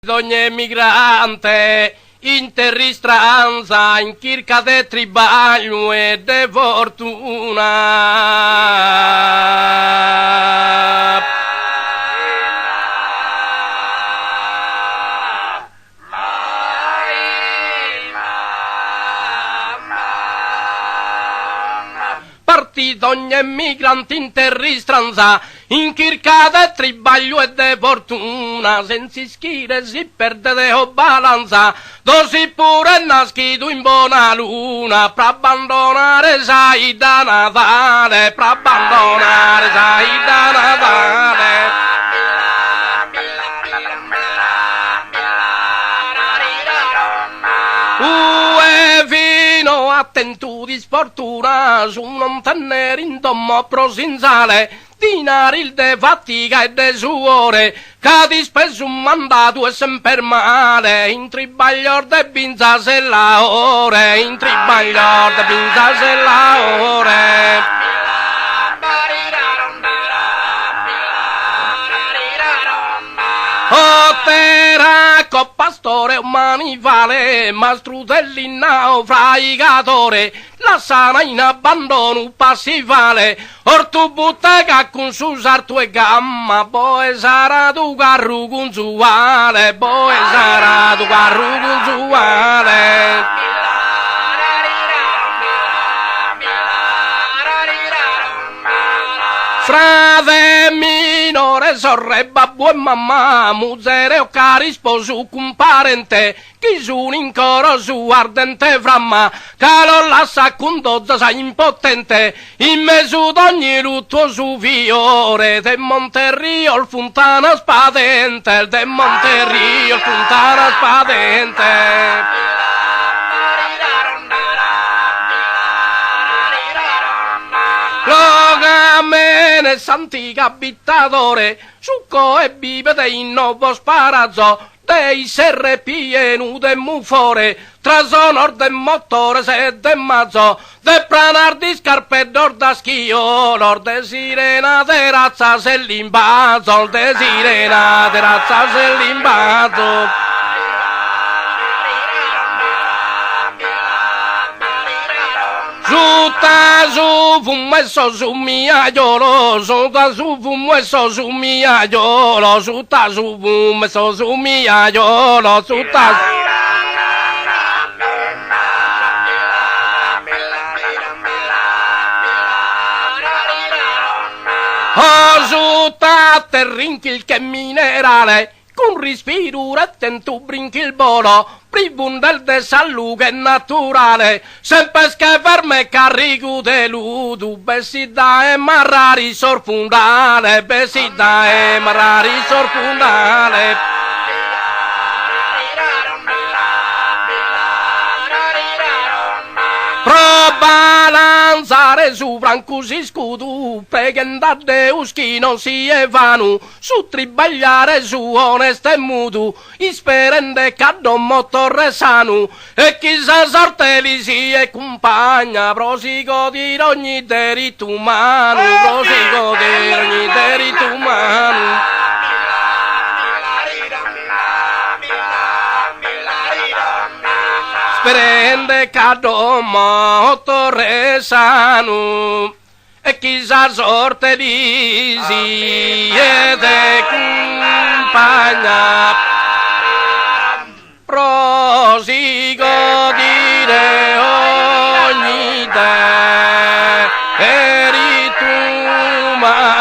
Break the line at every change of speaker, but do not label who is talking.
Ogni emigrante in terristranza, in cerca de tribaglio e de fortuna. Partito ogni emigrante in terristranza, in cerca de tribaglio e de fortuna, senza schire si perde de balanza, dosi pure nascido in buona luna, per abbandonare sai da Natale, per abbandonare sai da Natale. Fino a tento di sfortuna, su non tenere in domo prosinzale, dinari de fatica e de suore, che di spesso un mandato è sempre male, in tribaglior de binza se la ore, in tribaglior de binza se la ore. Otera pastore manivale, mastrutelli naufragatore, la sana in abbandono passivale, ortu buttega con su sarto e gamma, poi sarà tu carro consuale, poi sarà tu carro consuale. Frate minore, sorre, babbo e mamma, musere o cari sposo con parente, chi sono in coro su ardente framma, che lo lascia con dozza sa impotente, in mezzo d'ogni lutto su fiore, de Monterrio il fontana spadente, de Monterrio il fontana spadente. Logamene santico abitatore, succo e bibete in nuovo sparazzo, dei serre pieno de mufore, tra sonor de motore se de mazzo, de pranar di scarpe d'or da schio, l'or de sirena de razza se l'imbazzo, de sirena de razza se l'imbazzo. Sutta su fumesso su miaiolo, sutta su fumesso su miaiolo, sutta su fumesso su miaiolo, sutta su... Oh, sutta terrinchi che minerale, con respiro attento brinchi il volo, pribundel de salute naturale, sempre scherme carico de ludo, besida e marrari sorfundale, besida e marrari sorfundale. Pro balanzare su franco si scudo, pregandate uschi non si evanu, su tribagliare su onesto e mutu, isperende caddo motore sanu, e chissà sorte li si e compagna, prosigo di ogni diritto umano, prosigo di ogni diritto umano. Prende caddo motore sanu, e chissà sorte di si ed e compagna, prosigo dire ogni te, eri tu ma